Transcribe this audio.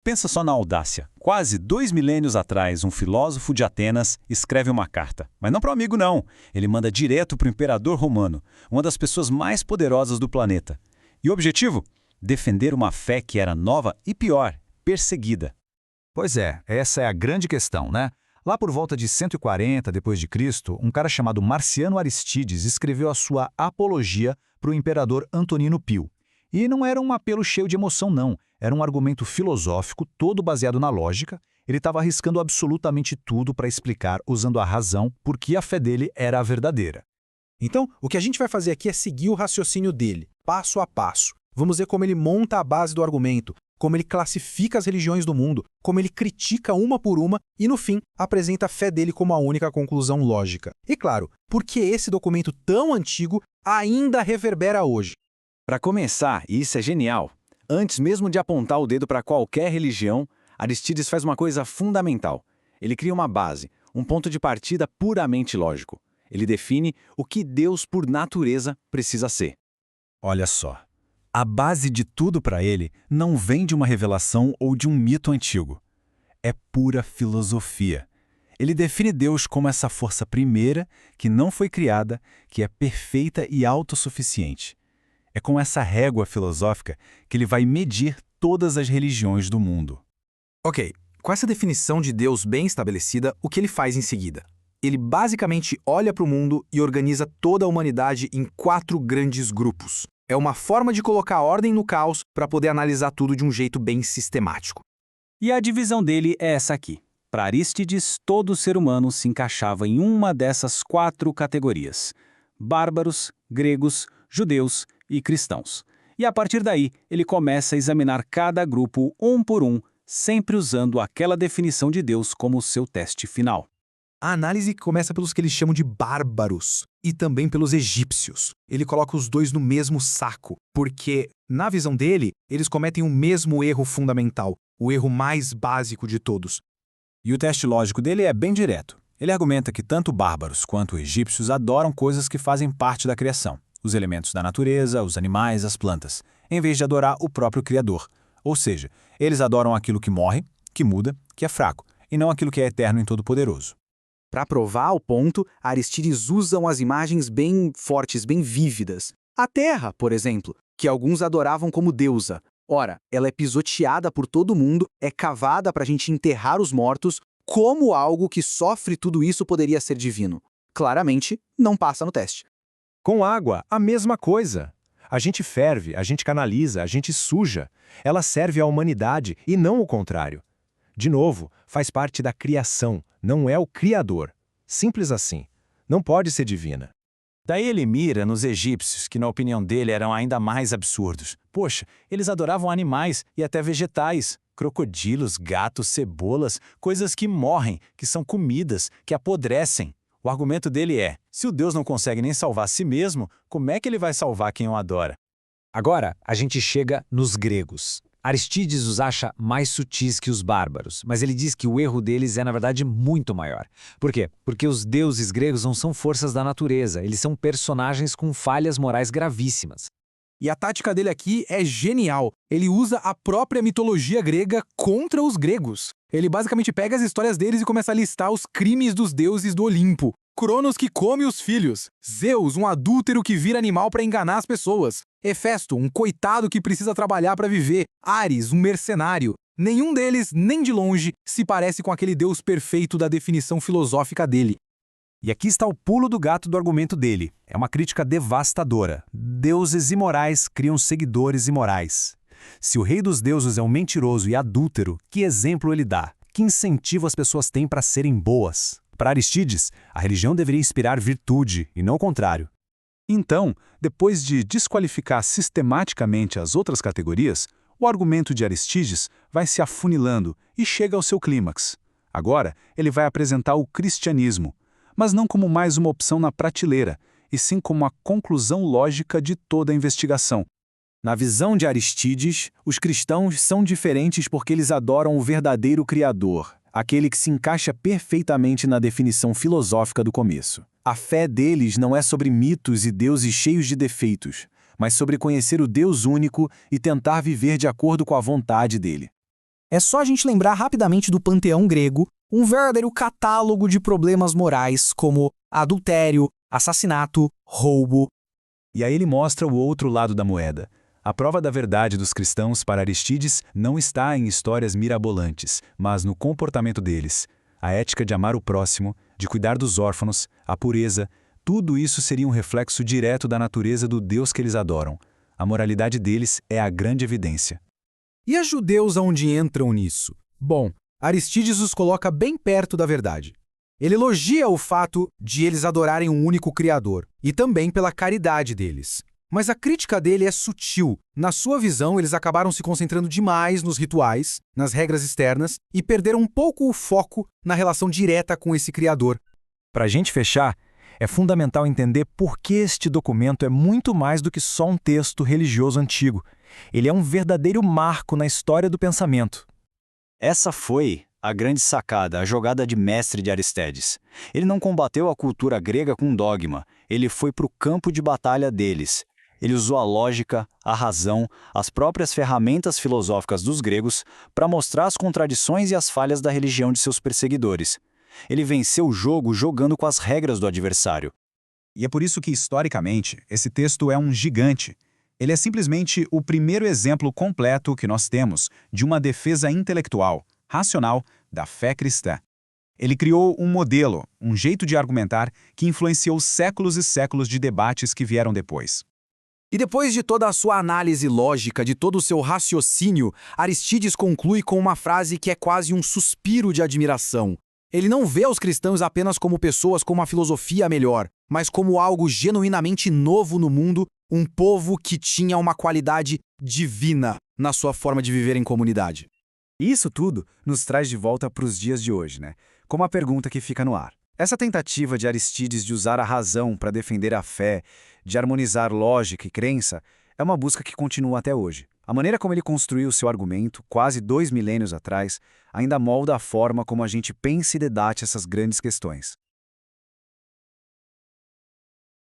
Pensa só na audácia. Quase 2 milênios atrás, um filósofo de Atenas escreve uma carta. Mas não para um amigo, não. Ele manda direto para o imperador romano, uma das pessoas mais poderosas do planeta. E o objetivo? Defender uma fé que era nova e, pior, perseguida. Pois é, essa é a grande questão, né? Lá por volta de 140 d.C., um cara chamado Marciano Aristides escreveu a sua Apologia para o imperador Antonino Pio. E não era um apelo cheio de emoção, não. Era um argumento filosófico, todo baseado na lógica. Ele estava arriscando absolutamente tudo para explicar, usando a razão, por que a fé dele era a verdadeira. Então, o que a gente vai fazer aqui é seguir o raciocínio dele, passo a passo. Vamos ver como ele monta a base do argumento, como ele classifica as religiões do mundo, como ele critica uma por uma e, no fim, apresenta a fé dele como a única conclusão lógica. E, claro, por que esse documento tão antigo ainda reverbera hoje? Para começar, e isso é genial, antes mesmo de apontar o dedo para qualquer religião, Aristides faz uma coisa fundamental. Ele cria uma base, um ponto de partida puramente lógico. Ele define o que Deus, por natureza, precisa ser. Olha só, a base de tudo para ele não vem de uma revelação ou de um mito antigo. É pura filosofia. Ele define Deus como essa força primeira, que não foi criada, que é perfeita e autossuficiente. É com essa régua filosófica que ele vai medir todas as religiões do mundo. Ok, com essa definição de Deus bem estabelecida, o que ele faz em seguida? Ele basicamente olha para o mundo e organiza toda a humanidade em 4 grandes grupos. É uma forma de colocar ordem no caos para poder analisar tudo de um jeito bem sistemático. E a divisão dele é essa aqui. Para Arístides, todo ser humano se encaixava em uma dessas 4 categorias: bárbaros, gregos, judeus e cristãos. E a partir daí, ele começa a examinar cada grupo um por um, sempre usando aquela definição de Deus como seu teste final. A análise começa pelos que eles chamam de bárbaros e também pelos egípcios. Ele coloca os dois no mesmo saco, porque, na visão dele, eles cometem o mesmo erro fundamental, o erro mais básico de todos. E o teste lógico dele é bem direto. Ele argumenta que tanto bárbaros quanto egípcios adoram coisas que fazem parte da criação, os elementos da natureza, os animais, as plantas, em vez de adorar o próprio Criador. Ou seja, eles adoram aquilo que morre, que muda, que é fraco, e não aquilo que é eterno e todo-poderoso. Para provar o ponto, Aristides usa umas imagens bem fortes, bem vívidas. A Terra, por exemplo, que alguns adoravam como deusa. Ora, ela é pisoteada por todo mundo, é cavada para a gente enterrar os mortos. Como algo que sofre tudo isso poderia ser divino? Claramente, não passa no teste. Com água, a mesma coisa. A gente ferve, a gente canaliza, a gente suja. Ela serve à humanidade e não o contrário. De novo, faz parte da criação, não é o Criador. Simples assim. Não pode ser divina. Daí ele mira nos egípcios, que na opinião dele eram ainda mais absurdos. Poxa, eles adoravam animais e até vegetais. Crocodilos, gatos, cebolas, coisas que morrem, que são comidas, que apodrecem. O argumento dele é, se o Deus não consegue nem salvar a si mesmo, como é que ele vai salvar quem o adora? Agora, a gente chega nos gregos. Aristides os acha mais sutis que os bárbaros, mas ele diz que o erro deles é, na verdade, muito maior. Por quê? Porque os deuses gregos não são forças da natureza, eles são personagens com falhas morais gravíssimas. E a tática dele aqui é genial. Ele usa a própria mitologia grega contra os gregos. Ele basicamente pega as histórias deles e começa a listar os crimes dos deuses do Olimpo. Cronos que come os filhos. Zeus, um adúltero que vira animal para enganar as pessoas. Hefesto, um coitado que precisa trabalhar para viver. Ares, um mercenário. Nenhum deles, nem de longe, se parece com aquele deus perfeito da definição filosófica dele. E aqui está o pulo do gato do argumento dele. É uma crítica devastadora. Deuses imorais criam seguidores imorais. Se o rei dos deuses é um mentiroso e adúltero, que exemplo ele dá? Que incentivo as pessoas têm para serem boas? Para Aristides, a religião deveria inspirar virtude, e não o contrário. Então, depois de desqualificar sistematicamente as outras categorias, o argumento de Aristides vai se afunilando e chega ao seu clímax. Agora, ele vai apresentar o cristianismo, mas não como mais uma opção na prateleira, e sim como a conclusão lógica de toda a investigação. Na visão de Aristides, os cristãos são diferentes porque eles adoram o verdadeiro Criador, aquele que se encaixa perfeitamente na definição filosófica do começo. A fé deles não é sobre mitos e deuses cheios de defeitos, mas sobre conhecer o Deus único e tentar viver de acordo com a vontade dele. É só a gente lembrar rapidamente do panteão grego, um verdadeiro catálogo de problemas morais como adultério, assassinato, roubo. E aí ele mostra o outro lado da moeda. A prova da verdade dos cristãos para Arístides não está em histórias mirabolantes, mas no comportamento deles. A ética de amar o próximo, de cuidar dos órfãos, a pureza, tudo isso seria um reflexo direto da natureza do Deus que eles adoram. A moralidade deles é a grande evidência. E os judeus aonde entram nisso? Bom, Arístides os coloca bem perto da verdade. Ele elogia o fato de eles adorarem um único Criador, e também pela caridade deles. Mas a crítica dele é sutil. Na sua visão, eles acabaram se concentrando demais nos rituais, nas regras externas, e perderam um pouco o foco na relação direta com esse Criador. Para a gente fechar, é fundamental entender por que este documento é muito mais do que só um texto religioso antigo. Ele é um verdadeiro marco na história do pensamento. Essa foi a grande sacada, a jogada de mestre de Aristéides. Ele não combateu a cultura grega com dogma, ele foi para o campo de batalha deles. Ele usou a lógica, a razão, as próprias ferramentas filosóficas dos gregos para mostrar as contradições e as falhas da religião de seus perseguidores. Ele venceu o jogo jogando com as regras do adversário. E é por isso que, historicamente, esse texto é um gigante. Ele é simplesmente o primeiro exemplo completo que nós temos de uma defesa intelectual, racional, da fé cristã. Ele criou um modelo, um jeito de argumentar que influenciou séculos e séculos de debates que vieram depois. E depois de toda a sua análise lógica, de todo o seu raciocínio, Arístides conclui com uma frase que é quase um suspiro de admiração. Ele não vê os cristãos apenas como pessoas com uma filosofia melhor, mas como algo genuinamente novo no mundo, um povo que tinha uma qualidade divina na sua forma de viver em comunidade. E isso tudo nos traz de volta para os dias de hoje, né? Como a pergunta que fica no ar. Essa tentativa de Arístides de usar a razão para defender a fé, de harmonizar lógica e crença, é uma busca que continua até hoje. A maneira como ele construiu seu argumento, quase 2 milênios atrás, ainda molda a forma como a gente pensa e debate essas grandes questões.